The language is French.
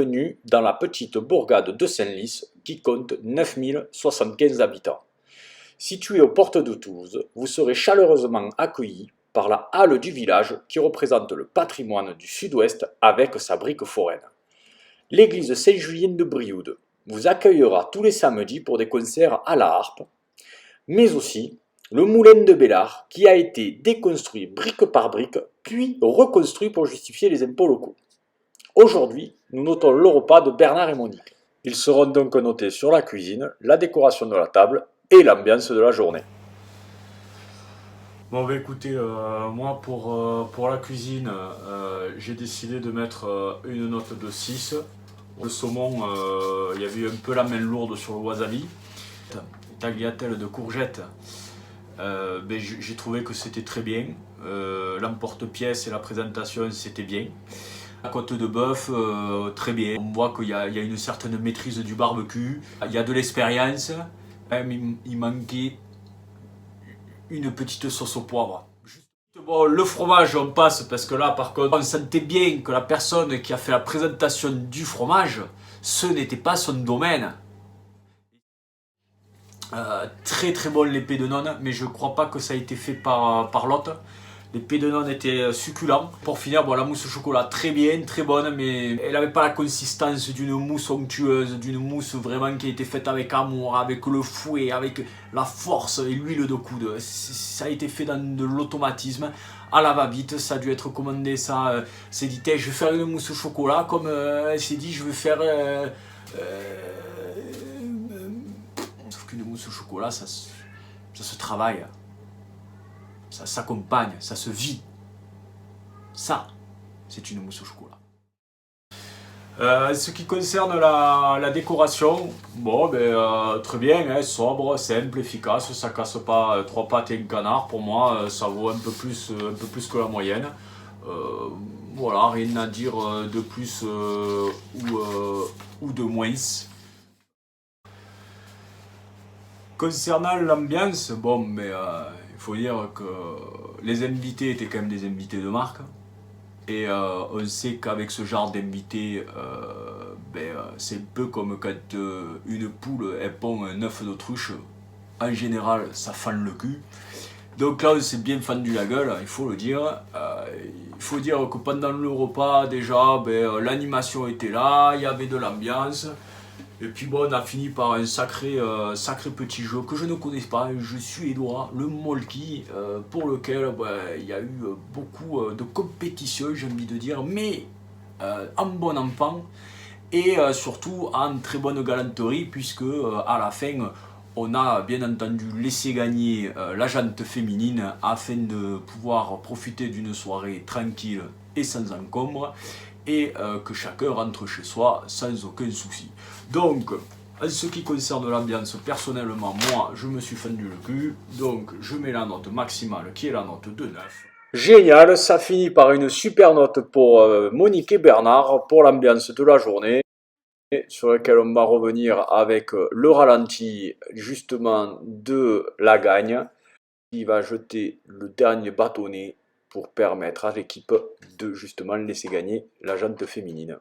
bienvenue dans la petite bourgade de Senlis qui compte 9075 habitants. Située aux portes de Toulouse, vous serez chaleureusement accueillis par la halle du village qui représente le patrimoine du sud-ouest avec sa brique foraine. L'église Saint-Julien de Brioude vous accueillera tous les samedis pour des concerts à la harpe, mais aussi le moulin de Bellard qui a été déconstruit brique par brique puis reconstruit pour justifier les impôts locaux. Aujourd'hui, nous notons le repas de Bernard et Monique. Ils seront donc notés sur la cuisine, la décoration de la table et l'ambiance de la journée. Bon bah écoutez, moi pour la cuisine, j'ai décidé de mettre une note de 6. Le saumon, il y avait eu un peu la main lourde sur le wasabi. Les tagliatelles de courgettes, j'ai trouvé que c'était très bien. L'emporte-pièce et la présentation, c'était bien. La côte de bœuf, très bien. On voit qu'il y a une certaine maîtrise du barbecue. Il y a de l'expérience. Il manquait une petite sauce au poivre. Bon, le fromage, on passe parce que là, par contre, on sentait bien que la personne qui a fait la présentation du fromage, ce n'était pas son domaine. Très très bon l'épée de nonne, mais je crois pas que ça a été fait par l'hôte. L'épée de nonne était succulent. Pour finir, bon, la mousse au chocolat très bien, très bonne, mais elle n'avait pas la consistance d'une mousse onctueuse, d'une mousse vraiment qui a été faite avec amour, avec le fouet, avec la force et l'huile de coude. Ça a été fait dans de l'automatisme, à la va-vite. Ça a dû être commandé, ça s'est dit, je vais faire une mousse au chocolat, comme elle s'est dit, je vais faire... Sauf qu'une mousse au chocolat, ça se travaille. Ça s'accompagne, ça se vit. Ça, c'est une mousse au chocolat. Ce qui concerne la décoration, bon, très bien, hein, sobre, simple, efficace, ça casse pas 3 pattes et un canard. Pour moi, ça vaut un peu plus que la moyenne. Voilà, rien à dire de plus ou de moins. Concernant l'ambiance, bon, il faut dire que les invités étaient quand même des invités de marque. Et on sait qu'avec ce genre d'invités, c'est un peu comme quand une poule elle pond un œuf d'autruche. En général, ça fend le cul. Donc là, on s'est bien fendu la gueule, il faut le dire. Il faut dire que pendant le repas, déjà, l'animation était là, il y avait de l'ambiance. Et puis bon, on a fini par un sacré petit jeu que je ne connais pas, un jeu suédois, le Molki, pour lequel il y a eu beaucoup de compétition, j'ai envie de dire, mais en bon enfant et surtout en très bonne galanterie, puisque à la fin, on a bien entendu laissé gagner la jante féminine afin de pouvoir profiter d'une soirée tranquille et sans encombre, et que chacun rentre chez soi sans aucun souci. Donc, en ce qui concerne l'ambiance, personnellement, moi, je me suis fendu le cul, donc je mets la note maximale qui est la note de 9. Génial, ça finit par une super note pour Monique et Bernard pour l'ambiance de la journée, sur laquelle on va revenir avec le ralenti justement de la gagne, qui va jeter le dernier bâtonnet pour permettre à l'équipe de justement laisser gagner la jante féminine.